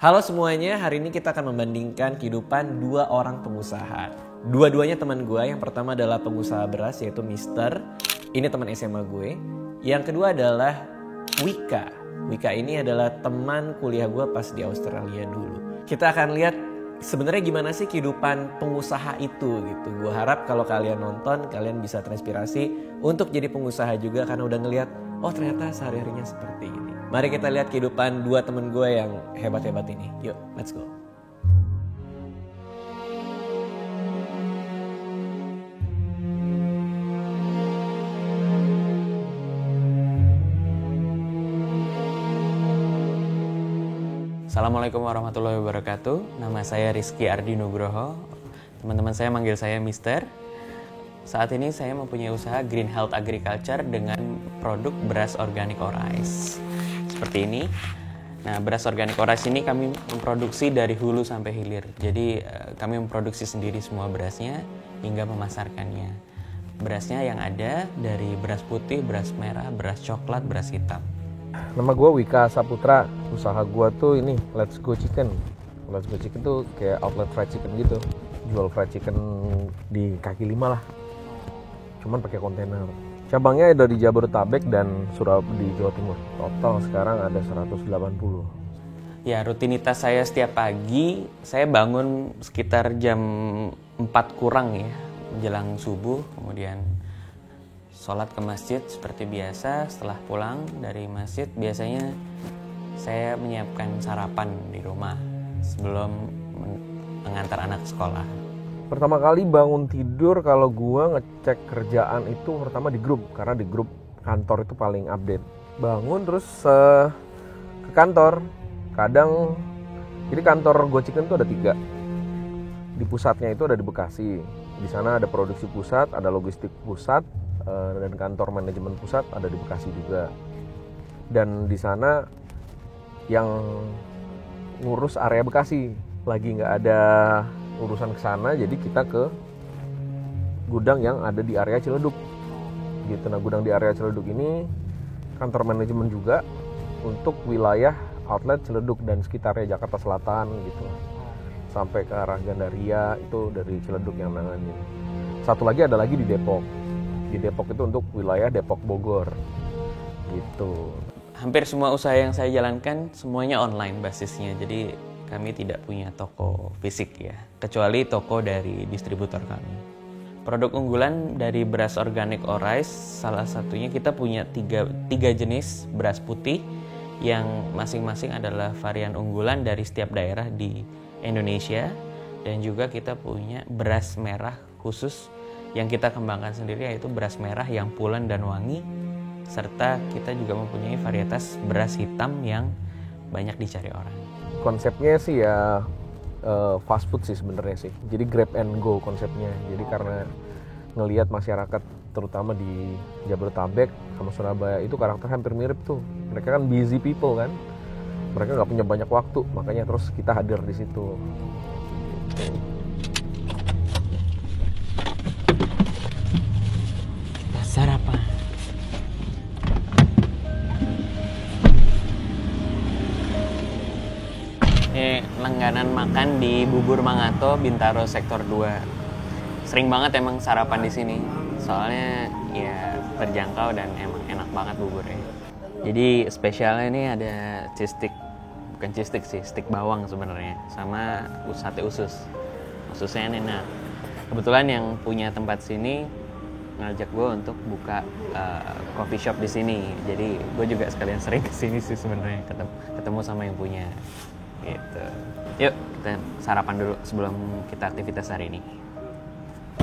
Halo semuanya, hari ini kita akan membandingkan kehidupan dua orang pengusaha. Dua-duanya teman gue, yang pertama adalah pengusaha beras yaitu Mister. Ini teman SMA gue. Yang kedua adalah Wika. Wika ini adalah teman kuliah gue pas di Australia dulu. Kita akan lihat sebenarnya gimana sih kehidupan pengusaha itu gitu. Gue harap kalau kalian nonton, kalian bisa terinspirasi untuk jadi pengusaha juga karena udah ngeliat, oh ternyata sehari-harinya seperti ini. Mari kita lihat kehidupan dua temen gue yang hebat-hebat ini. Yuk, let's go. Assalamualaikum warahmatullahi wabarakatuh. Nama saya Rizky Ardi Nugroho. Teman-teman saya manggil saya Mister. Saat ini saya mempunyai usaha Green Health Agriculture dengan produk beras organik Orais. Seperti ini. Nah, beras organik Orais ini kami memproduksi dari hulu sampai hilir. Jadi kami memproduksi sendiri semua berasnya hingga memasarkannya. Berasnya yang ada dari beras putih, beras merah, beras coklat, beras hitam. Nama gue Wika Saputra. Usaha gue tuh ini Let's Go Chicken. Let's Go Chicken tuh kayak outlet fried chicken gitu. Jual fried chicken di kaki lima lah. Cuman pakai kontainer. Cabangnya ada di Jabodetabek dan di Jawa Timur. Total sekarang ada 180. Ya, rutinitas saya setiap pagi, saya bangun sekitar jam 4 kurang ya, menjelang subuh, kemudian sholat ke masjid seperti biasa. Setelah pulang dari masjid, biasanya saya menyiapkan sarapan di rumah sebelum mengantar anak sekolah. Pertama kali bangun tidur kalau gue ngecek kerjaan itu pertama di grup. Karena di grup kantor itu paling update. Bangun terus ke kantor. Kadang, jadi kantor Go Chicken itu ada 3. Di pusatnya itu ada di Bekasi. Di sana ada produksi pusat, ada logistik pusat, dan kantor manajemen pusat ada di Bekasi juga. Dan di sana yang ngurus area Bekasi lagi nggak ada urusan ke sana, jadi kita ke gudang yang ada di area Ciledug gitu. Nah, gudang di area Ciledug ini kantor manajemen juga untuk wilayah outlet Ciledug dan sekitarnya, Jakarta Selatan gitu, sampai ke arah Gandaria itu dari Ciledug yang nanganin. Satu lagi ada lagi di Depok. Di Depok itu untuk wilayah Depok Bogor gitu. Hampir semua usaha yang saya jalankan semuanya online basisnya, jadi kami tidak punya toko fisik ya, kecuali toko dari distributor kami. Produk unggulan dari beras organik Orais, salah satunya kita punya tiga jenis beras putih yang masing-masing adalah varian unggulan dari setiap daerah di Indonesia. Dan juga kita punya beras merah khusus yang kita kembangkan sendiri, yaitu beras merah yang pulen dan wangi. Serta kita juga mempunyai varietas beras hitam yang banyak dicari orang. Konsepnya sih ya fast food sih sebenarnya sih. Jadi grab and go konsepnya. Jadi karena ngelihat masyarakat terutama di Jabodetabek sama Surabaya itu karakter hampir mirip tuh. Mereka kan busy people kan. Mereka nggak punya banyak waktu, makanya terus kita hadir di situ. Gitu. Sarapan. Ini langganan makan di Bubur Mangato, Bintaro Sektor 2. Sering banget emang sarapan di sini. Soalnya ya terjangkau dan emang enak banget buburnya. Jadi spesialnya ini ada cheese stick. Bukan cheese stick sih, stick bawang sebenarnya. Sama sate usus. Ususnya enak. Kebetulan yang punya tempat sini ngajak gue untuk buka coffee shop di sini. Jadi gue juga sekalian sering kesini sih sebenarnya, ketemu sama yang punya. Gitu. Yuk kita sarapan dulu sebelum kita aktivitas hari ini.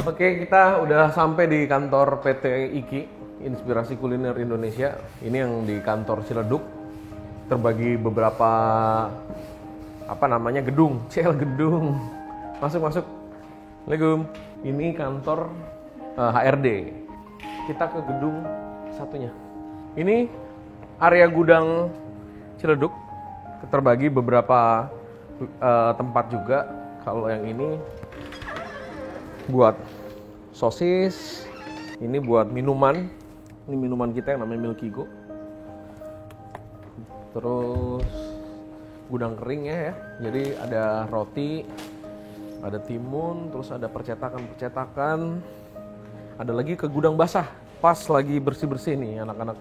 Oke, kita udah sampai di kantor PT IKI, Inspirasi Kuliner Indonesia. Ini yang di kantor Ciledug. Terbagi beberapa gedung, gedung. Masuk. Assalamualaikum. Ini kantor HRD. Kita ke gedung satunya. Ini area gudang Ciledug. Terbagi beberapa tempat juga. Kalau yang ini buat sosis, ini buat minuman. Ini minuman kita yang namanya Milky Go. Terus gudang keringnya ya. Jadi ada roti, ada timun, terus ada percetakan. Ada lagi ke gudang basah. Pas lagi bersih-bersih nih anak-anak.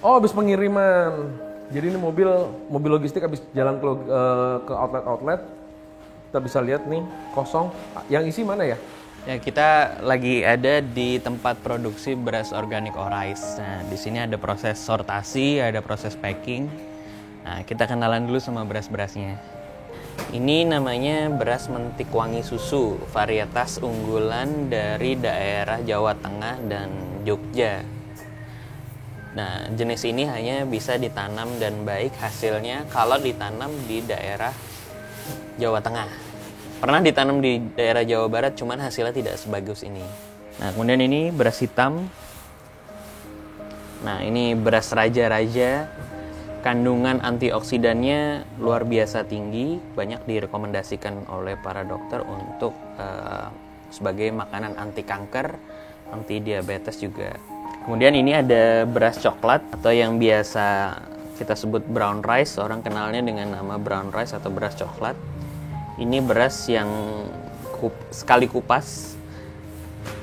Oh, habis pengiriman. Jadi ini mobil logistik habis jalan ke outlet. Kita bisa lihat nih kosong. Yang isi mana ya? Ya, kita lagi ada di tempat produksi beras organik Orais. Nah, di sini ada proses sortasi, ada proses packing. Nah, kita kenalan dulu sama beras-berasnya. Ini namanya beras mentik wangi susu, varietas unggulan dari daerah Jawa Tengah dan Jogja. Nah, jenis ini hanya bisa ditanam dan baik hasilnya kalau ditanam di daerah Jawa Tengah. Pernah ditanam di daerah Jawa Barat, cuman hasilnya tidak sebagus ini. Nah, kemudian ini beras hitam. Nah, ini beras raja-raja. Kandungan antioksidannya luar biasa tinggi, banyak direkomendasikan oleh para dokter untuk sebagai makanan anti kanker, anti diabetes juga. Kemudian ini ada beras coklat atau yang biasa kita sebut brown rice, orang kenalnya dengan nama brown rice atau beras coklat. Ini beras yang sekali kupas,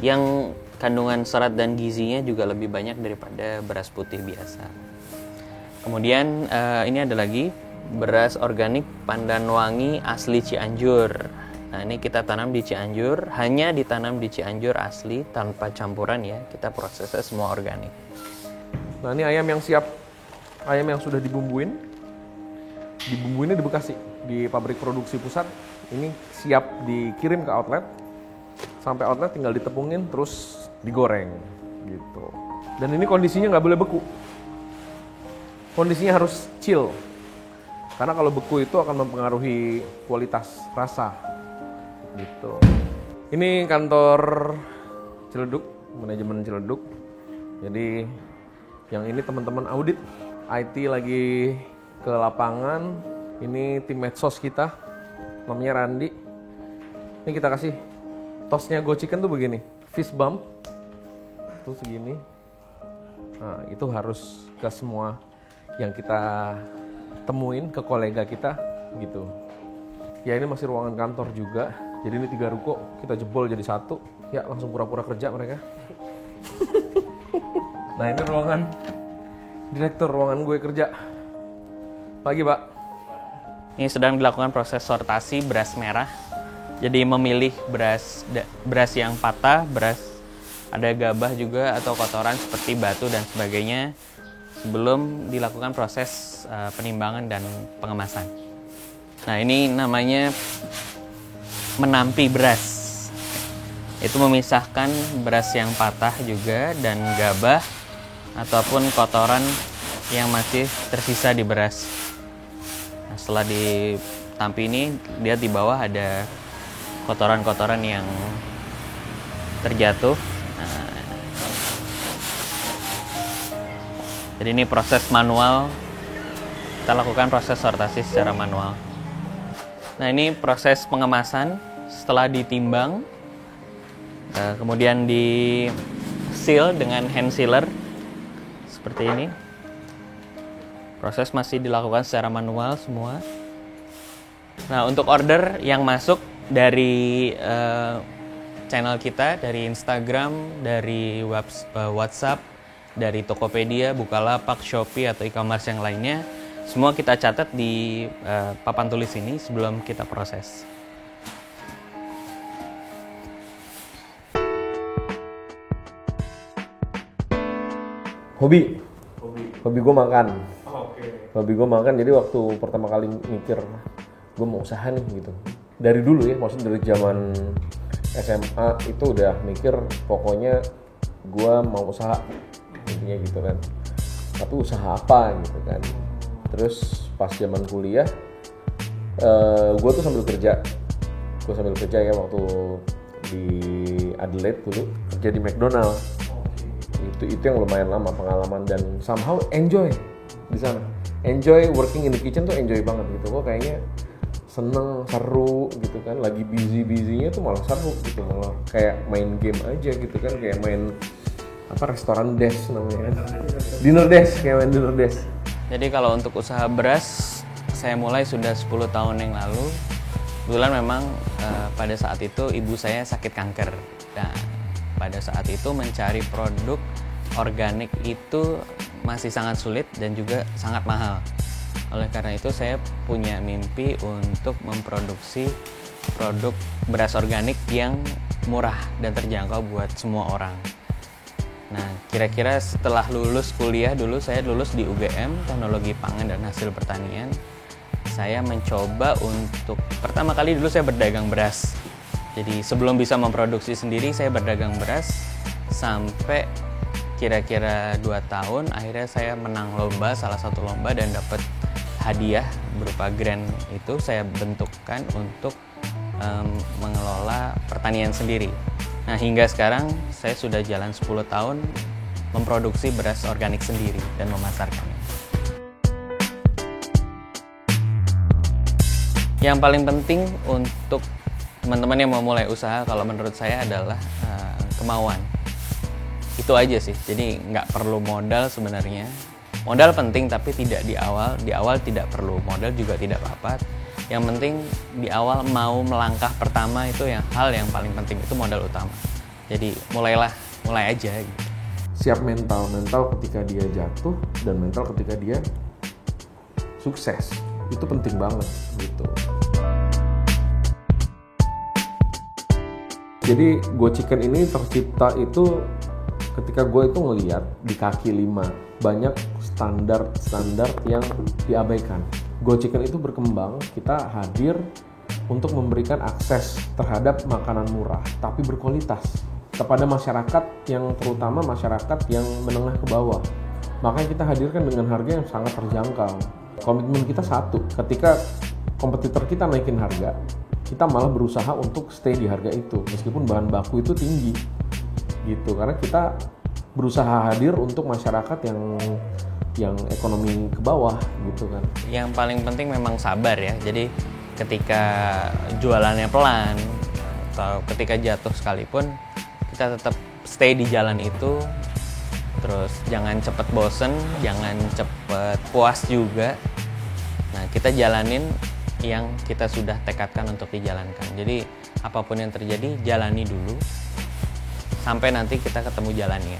yang kandungan serat dan gizinya juga lebih banyak daripada beras putih biasa. Kemudian ini ada lagi beras organik Pandanwangi asli Cianjur. Nah, ini kita tanam di Cianjur, hanya ditanam di Cianjur asli tanpa campuran ya. Kita prosesnya semua organik. Nah, ini ayam yang siap, ayam yang sudah dibumbuin. Dibumbuinnya di Bekasi, di pabrik produksi pusat. Ini siap dikirim ke outlet. Sampai outlet tinggal ditepungin terus digoreng gitu. Dan ini kondisinya nggak boleh beku. Kondisinya harus chill. Karena kalau beku itu akan mempengaruhi kualitas rasa. Gitu. Ini kantor Ciledug, manajemen Ciledug. Jadi yang ini teman-teman audit IT lagi ke lapangan. Ini tim medsos kita, namanya Randi. Ini kita kasih tosnya Go Chicken tuh begini, fish bump tuh segini. Nah, itu harus ke semua yang kita temuin, ke kolega kita gitu. Ya, ini masih ruangan kantor juga. Jadi ini 3 ruko, kita jebol jadi 1. Ya, langsung pura-pura kerja mereka. Nah, ini ruangan direktur, ruangan gue kerja. Pagi, Pak. Ini sedang dilakukan proses sortasi beras merah. Jadi memilih beras yang patah, beras ada gabah juga atau kotoran seperti batu dan sebagainya sebelum dilakukan proses penimbangan dan pengemasan. Nah, ini namanya menampi beras. Itu memisahkan beras yang patah juga dan gabah ataupun kotoran yang masih tersisa di beras. Nah, setelah ditampi ini, lihat di bawah ada kotoran-kotoran yang terjatuh. Nah, jadi ini proses manual. Kita lakukan proses sortasi secara manual. Nah, ini proses pengemasan setelah ditimbang, kemudian di seal dengan hand sealer seperti ini. Proses masih dilakukan secara manual semua. Nah, untuk order yang masuk dari channel kita, dari Instagram, dari WhatsApp, dari Tokopedia, Bukalapak, Shopee, atau e-commerce yang lainnya, semua kita catat di papan tulis ini sebelum kita proses. Hobi gue makan. Hobi gue makan, jadi waktu pertama kali mikir gue mau usaha nih gitu. Dari dulu ya, maksudnya dari zaman SMA itu udah mikir pokoknya gue mau usaha, intinya gitu kan. Tapi usaha apa gitu kan. Terus pas zaman kuliah, gue tuh sambil kerja. Gue sambil kerja ya waktu di Adelaide dulu, kerja di McDonald. Itu yang lumayan lama pengalaman dan somehow enjoy di sana. Enjoy working in the kitchen tuh enjoy banget gitu. Kok kayaknya seneng, seru gitu kan. Lagi busy-busynya tuh malah seru gitu. Malah kayak main game aja gitu kan. Kayak main restoran desk namanya kan. Dinner desk, kayak main dinner desk. Jadi kalau untuk usaha beras saya mulai sudah 10 tahun yang lalu. Kebetulan memang pada saat itu ibu saya sakit kanker. Nah, pada saat itu mencari produk organik itu masih sangat sulit dan juga sangat mahal. Oleh karena itu saya punya mimpi untuk memproduksi produk beras organik yang murah dan terjangkau buat semua orang. Nah, kira-kira setelah lulus kuliah dulu, saya lulus di UGM, Teknologi Pangan dan Hasil Pertanian. Saya mencoba untuk, pertama kali dulu saya berdagang beras. Jadi sebelum bisa memproduksi sendiri, saya berdagang beras sampai kira-kira 2 tahun. Akhirnya saya menang lomba, salah satu lomba, dan dapat hadiah berupa grant. Itu saya bentukkan untuk mengelola pertanian sendiri. Nah, hingga sekarang saya sudah jalan 10 tahun memproduksi beras organik sendiri dan memasarkannya. Yang paling penting untuk teman-teman yang mau mulai usaha, kalau menurut saya adalah kemauan. Itu aja sih, jadi nggak perlu modal sebenarnya. Modal penting tapi tidak di awal. Di awal tidak perlu modal juga tidak apa-apa. Yang penting di awal mau melangkah pertama itu hal yang paling penting, itu modal utama. Jadi mulai aja gitu. Siap mental ketika dia jatuh dan mental ketika dia sukses. Itu penting banget gitu. Jadi Go Chicken ini tercipta itu ketika gue itu ngeliat di kaki 5 banyak standar yang diabaikan. Go Chicken itu berkembang, kita hadir untuk memberikan akses terhadap makanan murah tapi berkualitas kepada masyarakat, yang terutama masyarakat yang menengah ke bawah. Makanya kita hadirkan dengan harga yang sangat terjangkau. Komitmen kita satu, ketika kompetitor kita naikin harga, kita malah berusaha untuk stay di harga itu meskipun bahan baku itu tinggi gitu, karena kita berusaha hadir untuk masyarakat yang ekonomi ke bawah gitu kan. Yang paling penting memang sabar ya. Jadi ketika jualannya pelan atau ketika jatuh sekalipun, kita tetap stay di jalan itu. Terus jangan cepet bosen, jangan cepet puas juga. Nah, kita jalanin yang kita sudah tekadkan untuk dijalankan. Jadi apapun yang terjadi, jalani dulu sampai nanti kita ketemu jalannya.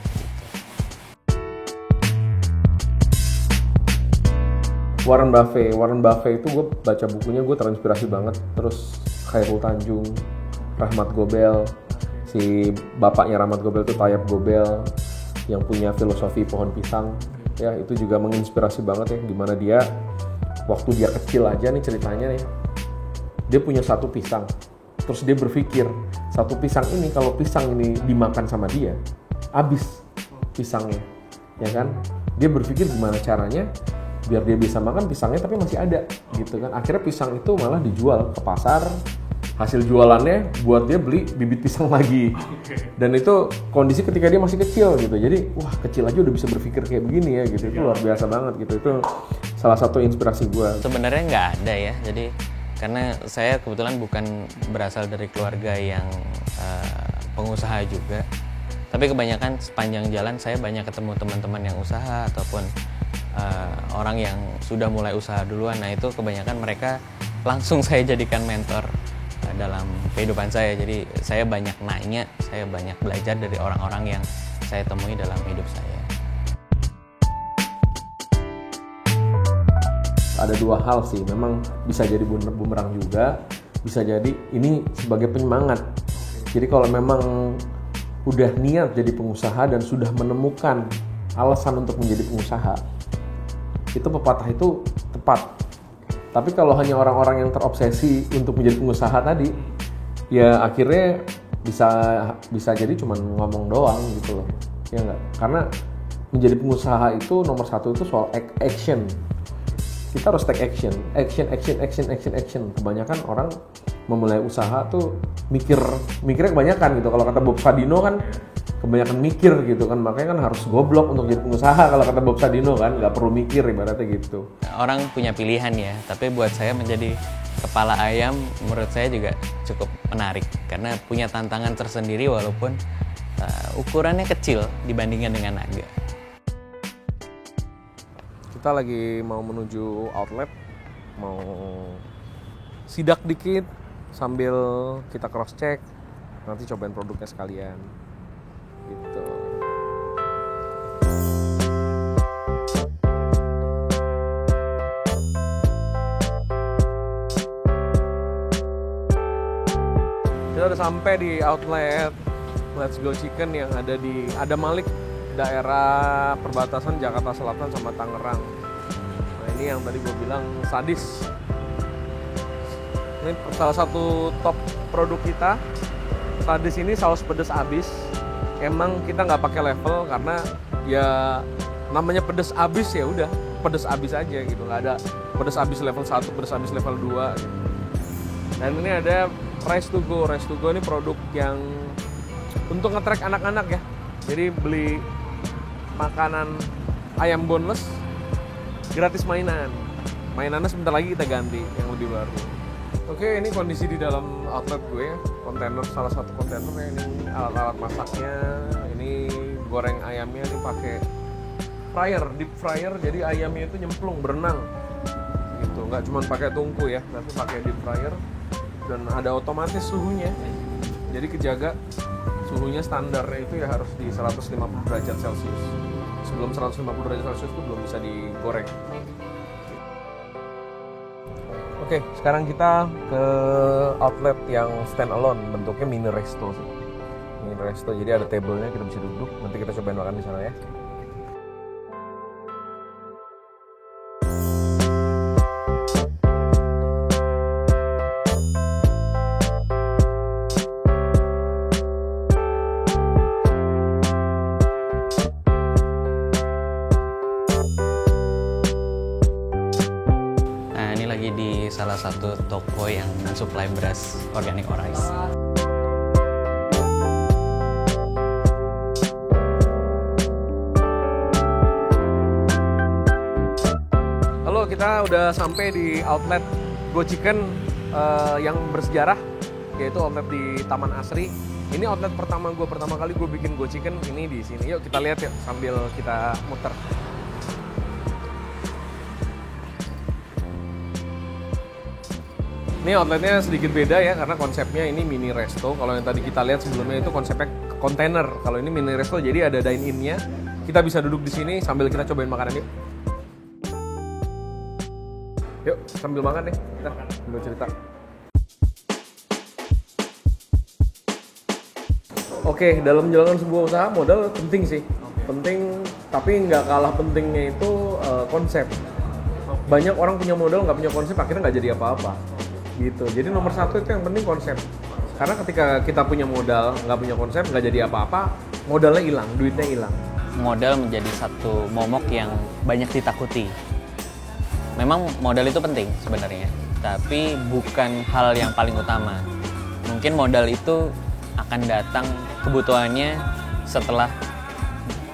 Warren Buffett itu gue baca bukunya, gue terinspirasi banget. Terus Khairul Tanjung, Rahmat Gobel, si bapaknya Rahmat Gobel itu Tayyab Gobel yang punya filosofi pohon pisang, ya itu juga menginspirasi banget ya. Gimana dia waktu dia kecil aja nih ceritanya nih, dia punya satu pisang, terus dia berpikir satu pisang ini kalau pisang ini dimakan sama dia, habis pisangnya, ya kan? Dia berpikir gimana caranya biar dia bisa makan pisangnya tapi masih ada gitu kan. Akhirnya pisang itu malah dijual ke pasar, hasil jualannya buat dia beli bibit pisang lagi. Dan itu kondisi ketika dia masih kecil gitu. Jadi wah, kecil aja udah bisa berpikir kayak begini ya gitu. Itu luar biasa banget gitu. Itu salah satu inspirasi gue. Sebenarnya nggak ada ya. Jadi karena saya kebetulan bukan berasal dari keluarga yang pengusaha juga. Tapi kebanyakan sepanjang jalan saya banyak ketemu teman-teman yang usaha ataupun orang yang sudah mulai usaha duluan. Nah itu kebanyakan mereka langsung saya jadikan mentor dalam kehidupan saya. Jadi saya banyak nanya, saya banyak belajar dari orang-orang yang saya temui dalam hidup saya. Ada dua hal sih, memang bisa jadi bumerang juga, bisa jadi ini sebagai penyemangat. Jadi kalau memang udah niat jadi pengusaha dan sudah menemukan alasan untuk menjadi pengusaha, itu pepatah itu tepat. Tapi kalau hanya orang-orang yang terobsesi untuk menjadi pengusaha tadi, ya akhirnya bisa jadi cuma ngomong doang gitu loh, ya nggak? Karena menjadi pengusaha itu nomor satu itu soal action. Kita harus take action. Kebanyakan orang memulai usaha tuh mikirnya kebanyakan gitu. Kalau kata Bob Sadino kan kebanyakan mikir gitu kan, makanya kan harus goblok untuk jadi pengusaha kalau kata Bob Sadino kan, nggak perlu mikir ibaratnya gitu. Orang punya pilihan ya, tapi buat saya menjadi kepala ayam menurut saya juga cukup menarik karena punya tantangan tersendiri walaupun ukurannya kecil dibandingkan dengan naga. Kita lagi mau menuju outlet mau sidak dikit sambil kita cross check, nanti cobain produknya sekalian gitu. Kita udah sampai di outlet Let's Go Chicken yang ada di Adam Malik, daerah perbatasan Jakarta Selatan sama Tangerang. Nah ini yang tadi gue bilang sadis. Ini salah satu top produk kita. Sadis ini saus pedas abis. Emang kita nggak pakai level karena ya namanya pedas abis, ya udah pedas abis aja gitu. Nggak ada pedas abis level 1, pedas abis level 2 gitu. Dan ini ada Rice to Go. Rice to Go ini produk yang untuk nge-track anak-anak ya. Jadi beli makanan ayam boneless, gratis mainan. Mainannya sebentar lagi kita ganti yang lebih baru. Oke, ini kondisi di dalam outlet gue ya. Kontainer, salah satu kontainer ya. Ini alat-alat masaknya. Ini goreng ayamnya ini pakai fryer, deep fryer. Jadi ayamnya itu nyemplung, berenang. Gitu, nggak cuma pakai tungku ya, tapi pakai deep fryer. Dan ada otomatis suhunya, jadi kejaga suhunya standarnya itu ya harus di 150 derajat Celcius. Sebelum 150 derajat Celcius itu belum bisa digoreng. Oke, sekarang kita ke outlet yang stand alone, bentuknya mini resto sih. Mini resto, jadi ada tablenya, kita bisa duduk, nanti kita cobain makan di sana ya. Di salah satu toko yang mensuplai beras organic rice. Halo, kita udah sampai di outlet Go Chicken yang bersejarah, yaitu outlet di Taman Asri. Ini outlet pertama kali gue bikin Go Chicken ini di sini. Yuk kita lihat ya sambil kita muter. Ini outletnya sedikit beda ya, karena konsepnya ini mini resto. Kalau yang tadi kita lihat sebelumnya itu konsepnya kontainer. Kalau ini mini resto, jadi ada dine-in-nya. Kita bisa duduk di sini sambil kita cobain makanan yuk. Yuk, sambil makan deh. Kita dulu cerita. Oke, dalam menjalankan sebuah usaha modal penting sih. Penting, tapi nggak kalah pentingnya itu konsep. Banyak orang punya modal nggak punya konsep, akhirnya nggak jadi apa-apa. Gitu. Jadi nomor satu itu yang penting konsep. Karena ketika kita punya modal, nggak punya konsep, nggak jadi apa-apa, modalnya hilang, duitnya hilang. Modal menjadi satu momok yang banyak ditakuti. Memang modal itu penting sebenarnya, tapi bukan hal yang paling utama. Mungkin modal itu akan datang kebutuhannya setelah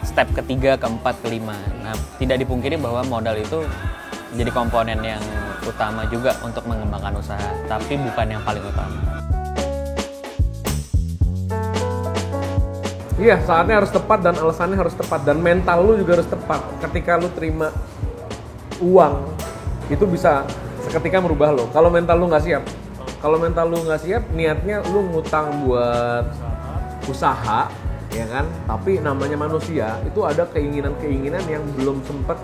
step ketiga, keempat, kelima. Nah, tidak dipungkiri bahwa modal itu jadi komponen yang utama juga untuk mengembangkan usaha, tapi bukan yang paling utama. Iya, saatnya harus tepat dan alasannya harus tepat, dan mental lu juga harus tepat. Ketika lu terima uang, itu bisa seketika merubah lo. Kalau mental lu nggak siap, niatnya lu ngutang buat usaha, ya kan? Tapi namanya manusia, itu ada keinginan-keinginan yang belum sempat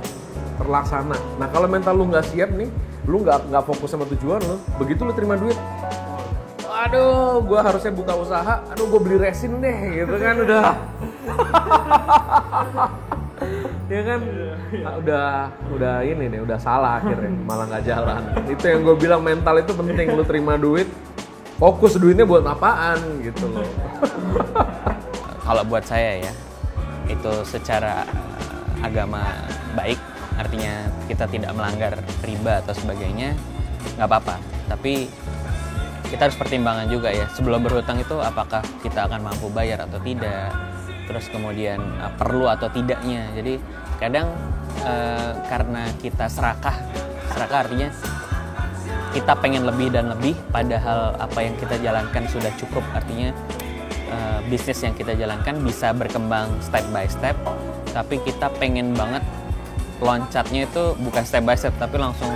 terlaksana. Nah, kalau mental lu nggak siap nih, lu nggak fokus sama tujuan lu. Begitu lu terima duit, aduh, gue harusnya buka usaha, aduh gue beli resin deh, gitu kan udah. Ya kan, udah ini deh, udah salah akhirnya, malah nggak jalan. Itu yang gue bilang, mental itu penting. Lu terima duit, fokus duitnya buat apaan gitu loh. Kalau buat saya ya, itu secara agama baik, artinya kita tidak melanggar riba atau sebagainya, nggak apa-apa. Tapi kita harus pertimbangan juga ya, sebelum berhutang itu apakah kita akan mampu bayar atau tidak, terus kemudian perlu atau tidaknya. Jadi kadang karena kita serakah artinya kita pengen lebih dan lebih, padahal apa yang kita jalankan sudah cukup. Artinya bisnis yang kita jalankan bisa berkembang step by step, tapi kita pengen banget loncatnya itu bukan step by step, tapi langsung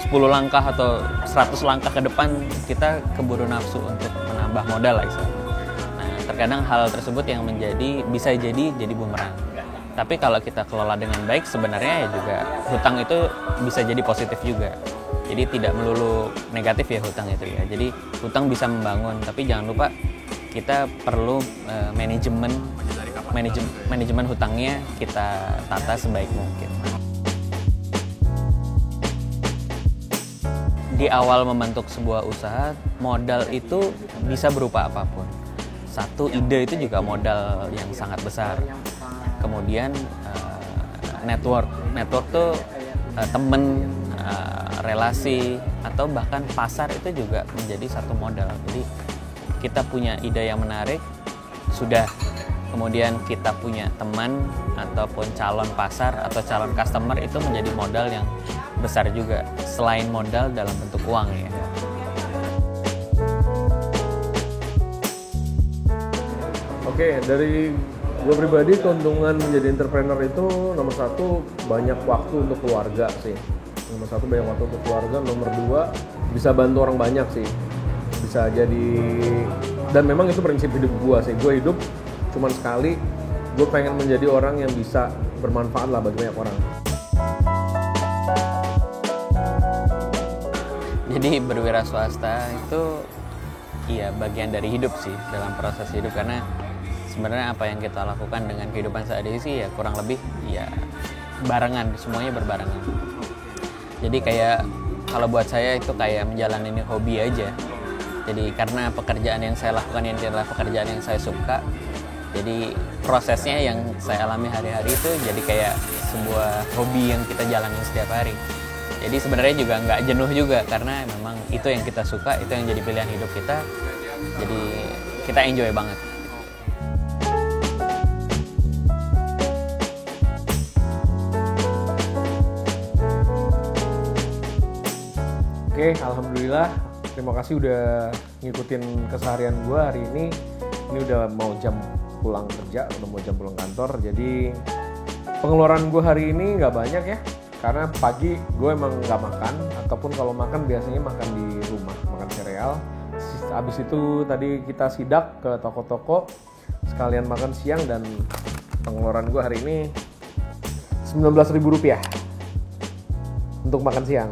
10 langkah atau 100 langkah ke depan kita keburu nafsu untuk menambah modal lah istilahnya. Nah, terkadang hal tersebut yang bisa jadi bumerang. Tapi kalau kita kelola dengan baik, sebenarnya ya juga hutang itu bisa jadi positif juga. Jadi tidak melulu negatif ya hutang itu ya. Jadi hutang bisa membangun, tapi jangan lupa kita perlu manajemen hutangnya kita tata sebaik mungkin. Di awal membentuk sebuah usaha, modal itu bisa berupa apapun. Satu ide itu juga modal yang sangat besar. Kemudian network tuh temen, relasi, atau bahkan pasar itu juga menjadi satu modal. Jadi kita punya ide yang menarik, sudah. Kemudian kita punya teman ataupun calon pasar atau calon customer, itu menjadi modal yang besar juga. Selain modal dalam bentuk uang ya. Oke, dari gue pribadi keuntungan menjadi entrepreneur itu nomor satu banyak waktu untuk keluarga sih. Nomor satu banyak waktu untuk keluarga. Nomor dua bisa bantu orang banyak sih. Bisa jadi, dan memang itu prinsip hidup gue sih. Gue hidup cuman sekali. Gue pengen menjadi orang yang bisa bermanfaat lah bagi banyak orang. Jadi berwira swasta itu ya bagian dari hidup sih, dalam proses hidup, karena sebenarnya apa yang kita lakukan dengan kehidupan sehari-hari sih ya kurang lebih ya barengan, semuanya berbarengan. Jadi kayak kalau buat saya itu kayak menjalani hobi aja. Jadi karena pekerjaan yang saya lakukan ini adalah pekerjaan yang saya suka, jadi prosesnya yang saya alami hari-hari itu jadi kayak sebuah hobi yang kita jalani setiap hari. Jadi sebenarnya juga nggak jenuh juga, karena memang itu yang kita suka, itu yang jadi pilihan hidup kita. Jadi kita enjoy banget. Oke, alhamdulillah. Terima kasih udah ngikutin keseharian gue hari ini. Ini udah mau jam pulang kerja, udah mau jam pulang kantor. Jadi pengeluaran gue hari ini nggak banyak ya. Karena pagi gue emang nggak makan, ataupun kalau makan biasanya makan di rumah, makan sereal. Habis itu tadi kita sidak ke toko-toko, sekalian makan siang, dan pengeluaran gue hari ini Rp19.000 untuk makan siang.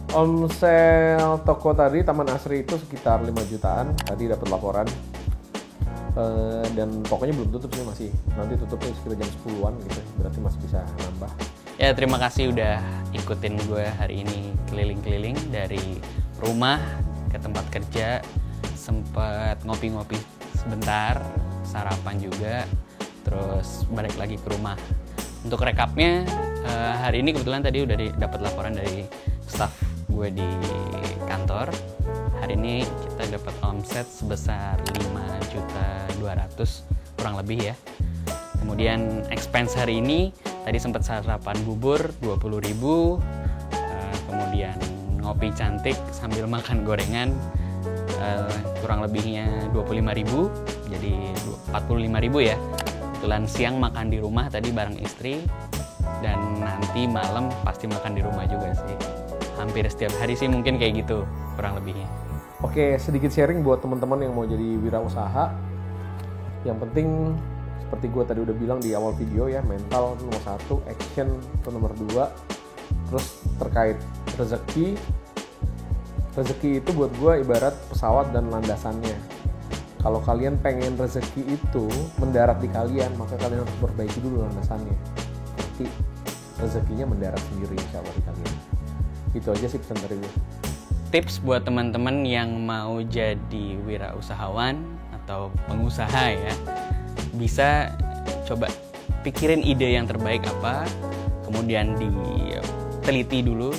Omsel toko tadi Taman Asri itu sekitar 5 jutaan, tadi dapat laporan. Dan tokonya belum tutup sih, masih nanti tutupnya sekitar jam 10-an gitu, berarti masih bisa nambah. Ya terima kasih udah ikutin gue hari ini keliling-keliling dari rumah ke tempat kerja, sempat ngopi-ngopi sebentar, sarapan juga, terus balik lagi ke rumah. Untuk rekapnya hari ini kebetulan tadi udah dapat laporan dari staff gue di kantor. Hari ini kita dapat omset sebesar 5.200.000 kurang lebih ya. Kemudian expense hari ini tadi sempat sarapan bubur 20.000, kemudian ngopi cantik sambil makan gorengan kurang lebihnya 25.000, jadi 45.000 ya. Kebetulan siang makan di rumah tadi bareng istri, dan nanti malam pasti makan di rumah juga sih. Hampir setiap hari sih mungkin kayak gitu kurang lebihnya. Oke, sedikit sharing buat teman-teman yang mau jadi wirausaha. Yang penting seperti gue tadi udah bilang di awal video ya, mental itu nomor 1, action itu nomor 2. Terus terkait rezeki itu buat gue ibarat pesawat dan landasannya. Kalau kalian pengen rezeki itu mendarat di kalian, maka kalian harus perbaiki dulu landasannya. Nanti rezekinya mendarat sendiri insya Allah di kalian. Itu aja sih pesan dari gue. Tips buat teman-teman yang mau jadi wirausahawan atau pengusaha ya, bisa coba pikirin ide yang terbaik apa, kemudian diteliti dulu,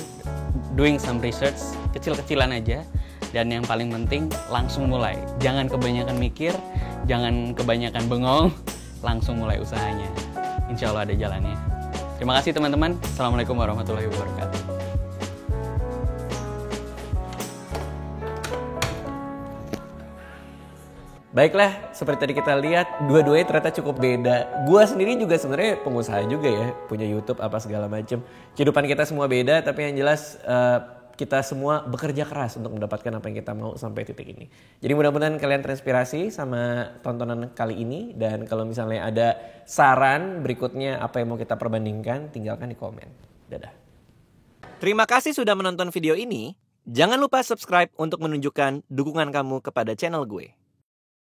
doing some research, kecil-kecilan aja, dan yang paling penting langsung mulai. Jangan kebanyakan mikir, jangan kebanyakan bengong, langsung mulai usahanya. Insya Allah ada jalannya. Terima kasih teman-teman. Assalamualaikum warahmatullahi wabarakatuh. Baiklah, seperti tadi kita lihat, dua-duanya ternyata cukup beda. Gua sendiri juga sebenarnya pengusaha juga ya, punya YouTube apa segala macem. Kehidupan kita semua beda, tapi yang jelas kita semua bekerja keras untuk mendapatkan apa yang kita mau sampai titik ini. Jadi mudah-mudahan kalian terinspirasi sama tontonan kali ini. Dan kalau misalnya ada saran berikutnya apa yang mau kita perbandingkan, tinggalkan di komen. Dadah. Terima kasih sudah menonton video ini. Jangan lupa subscribe untuk menunjukkan dukungan kamu kepada channel gue.